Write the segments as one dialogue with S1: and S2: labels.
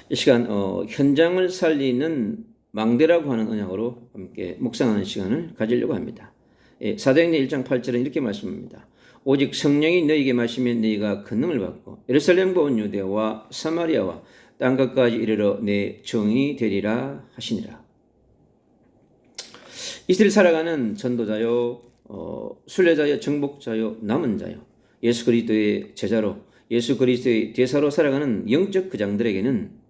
S1: 이 시간 현장을 살리는 망대라고 하는 언약으로 함께 묵상하는 시간을 가지려고 합니다. 사도행전 1장 8절은 이렇게 말씀합니다. 오직 성령이 너희에게 마시면 너희가 권능을 받고 예루살렘과 온 유대와 사마리아와 땅끝까지 이르러 내 증인이 되리라 하시니라. 이스라엘 살아가는 전도자요, 순례자요, 정복자요, 남은 자요, 예수 그리스도의 제자로 예수 그리스도의 대사로 살아가는 영적 거장들에게는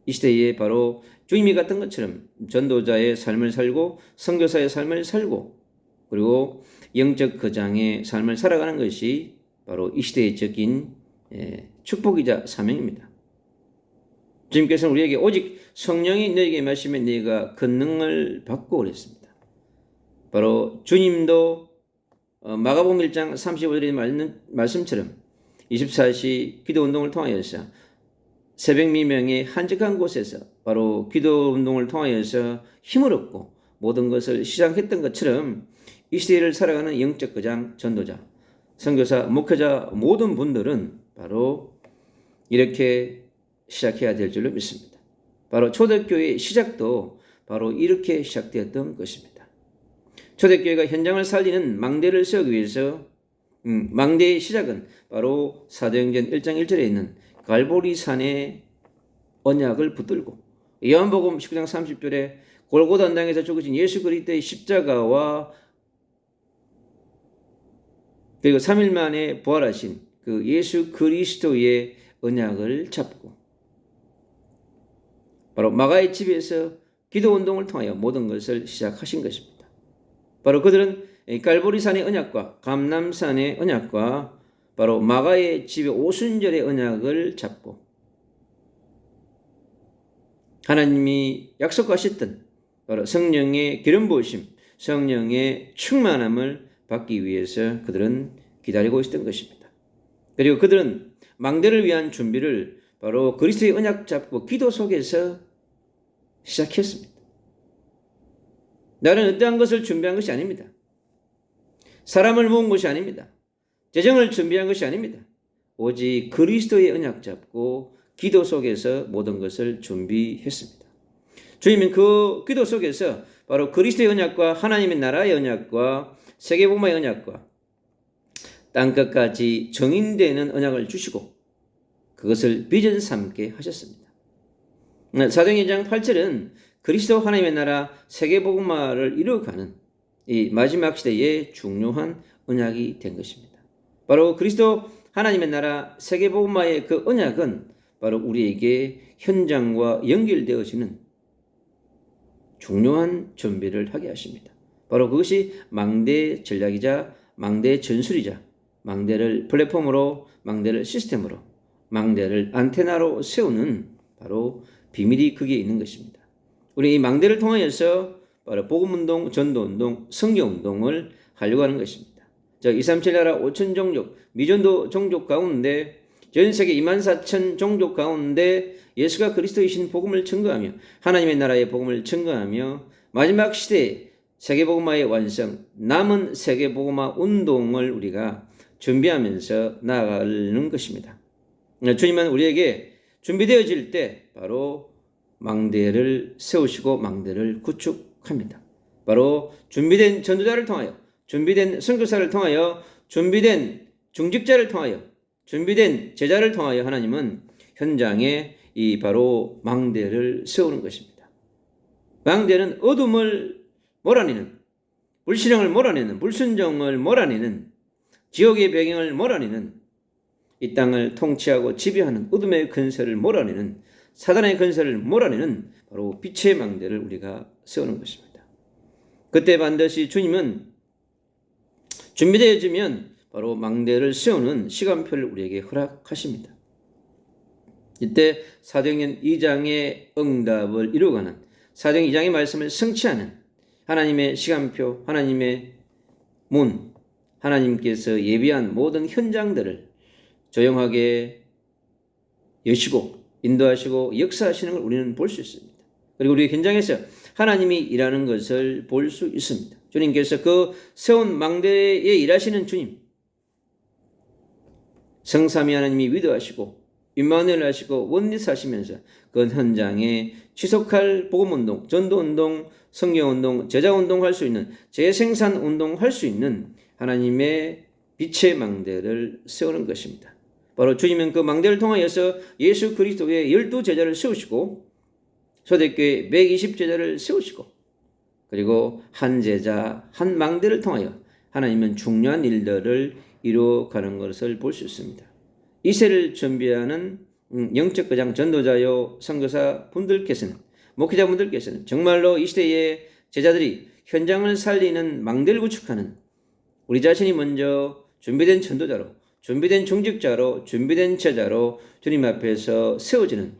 S1: 이 시대에 바로 주님이 같은 것처럼 전도자의 삶을 살고 선교사의 삶을 살고 그리고 영적 거장의 삶을 살아가는 것이 바로 이 시대의 적인 축복이자 사명입니다. 주님께서는 우리에게 오직 성령이 너에게 마시면 너희가 권능을 받고 그랬습니다. 바로 주님도 마가복음 1장 35절의 말씀처럼 24시 기도운동을 통하여서 새벽 미명의 한적한 곳에서 바로 기도운동을 통하여서 힘을 얻고 모든 것을 시작했던 것처럼 이 시대를 살아가는 영적 거장, 전도자, 선교사, 목회자 모든 분들은 바로 이렇게 시작해야 될 줄로 믿습니다. 바로 초대교회의 시작도 바로 이렇게 시작되었던 것입니다. 초대교회가 현장을 살리는 망대를 세우기 위해서 망대의 시작은 바로 사도행전 1장 1절에 있는 갈보리산의 언약을 붙들고 요한복음 19장 30절에 골고다 언당에서 죽으신 예수 그리스도의 십자가와 그리고 3일 만에 부활하신 그 예수 그리스도의 언약을 잡고 바로 마가의 집에서 기도운동을 통하여 모든 것을 시작하신 것입니다. 바로 그들은 갈보리산의 언약과 감람산의 언약과 바로 마가의 집의 오순절의 언약을 잡고 하나님이 약속하셨던 바로 성령의 기름 부으심, 성령의 충만함을 받기 위해서 그들은 기다리고 있었던 것입니다. 그리고 그들은 망대를 위한 준비를 바로 그리스도의 언약 잡고 기도 속에서 시작했습니다. 나는 어떠한 것을 준비한 것이 아닙니다. 사람을 모은 것이 아닙니다. 재정을 준비한 것이 아닙니다. 오직 그리스도의 언약 잡고 기도 속에서 모든 것을 준비했습니다. 주님은 그 기도 속에서 바로 그리스도의 언약과 하나님의 나라의 언약과 세계복음의 언약과 땅끝까지 정인되는 언약을 주시고 그것을 비전 삼게 하셨습니다. 사도행전 2장 8절은 그리스도 하나님의 나라 세계복음화를 이루어가는 이 마지막 시대의 중요한 언약이 된 것입니다. 바로 그리스도 하나님의 나라 세계복음화의 그 언약은 바로 우리에게 현장과 연결되어지는 중요한 준비를 하게 하십니다. 바로 그것이 망대 전략이자 망대 전술이자 망대를 플랫폼으로 망대를 시스템으로 망대를 안테나로 세우는 바로 비밀이 거기에 있는 것입니다. 우리 이 망대를 통하여서 바로 복음운동, 전도운동, 성경운동을 하려고 하는 것입니다. 237 나라 5천 종족, 미전도 종족 가운데 전 세계 24,000 종족 가운데 예수가 그리스도이신 복음을 증거하며 하나님의 나라의 복음을 증거하며 마지막 시대에 세계복음화의 완성, 남은 세계복음화 운동을 우리가 준비하면서 나아가는 것입니다. 주님은 우리에게 준비되어질 때 바로 망대를 세우시고 망대를 구축합니다. 바로 준비된 전도자를 통하여, 준비된 선교사를 통하여, 준비된 중직자를 통하여, 준비된 제자를 통하여 하나님은 현장에 이 바로 망대를 세우는 것입니다. 망대는 어둠을 몰아내는, 불신앙을 몰아내는, 불순종을 몰아내는, 지옥의 배경을 몰아내는, 이 땅을 통치하고 지배하는 어둠의 근세를 몰아내는, 사단의 근세를 몰아내는 바로 빛의 망대를 우리가 세우는 것입니다. 그때 반드시 주님은 준비되어지면 바로 망대를 세우는 시간표를 우리에게 허락하십니다. 이때 사도행전 2장의 응답을 이루어가는 사도행전 2장의 말씀을 성취하는 하나님의 시간표, 하나님의 문, 하나님께서 예비한 모든 현장들을 조용하게 여시고 인도하시고 역사하시는 걸 우리는 볼 수 있습니다. 그리고 우리 현장에서 하나님이 일하는 것을 볼 수 있습니다. 주님께서 그 세운 망대에 일하시는 주님, 성삼위 하나님이 위대하시고 임마누엘 하시고 원리스 하시면서 그 현장에 지속할 복음운동, 전도운동, 성경운동, 제자운동 할 수 있는, 재생산운동 할 수 있는 하나님의 빛의 망대를 세우는 것입니다. 바로 주님은 그 망대를 통하여서 예수 그리스도의 12제자를 세우시고 초대교회 120제자를 세우시고 그리고 한 제자, 한 망대를 통하여 하나님은 중요한 일들을 이루어가는 것을 볼 수 있습니다. 이 세를 준비하는 영적 거장 전도자요 선교사 분들께서는, 목회자분들께서는 정말로 이 시대의 제자들이 현장을 살리는 망대를 구축하는 우리 자신이 먼저 준비된 전도자로, 준비된 중직자로, 준비된 제자로 주님 앞에서 세워지는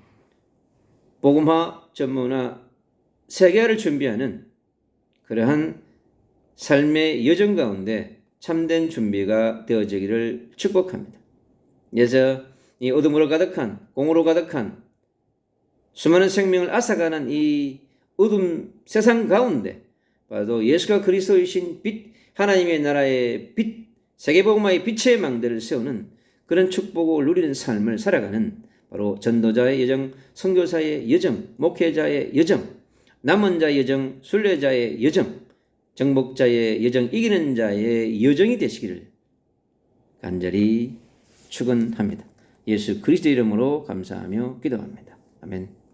S1: 복음화, 전문화, 세계화를 준비하는 그러한 삶의 여정 가운데 참된 준비가 되어지기를 축복합니다. 그래서 이 어둠으로 가득한, 공으로 가득한 수많은 생명을 앗아가는 이 어둠 세상 가운데 바로 예수가 그리스도이신 빛, 하나님의 나라의 빛, 세계복음화의 빛의 망대를 세우는 그런 축복을 누리는 삶을 살아가는 바로 전도자의 여정, 선교사의 여정, 목회자의 여정, 남은 자의 여정, 순례자의 여정, 정복자의 여정, 이기는 자의 여정이 되시기를 간절히 축원합니다. 예수 그리스도 이름으로 감사하며 기도합니다. 아멘.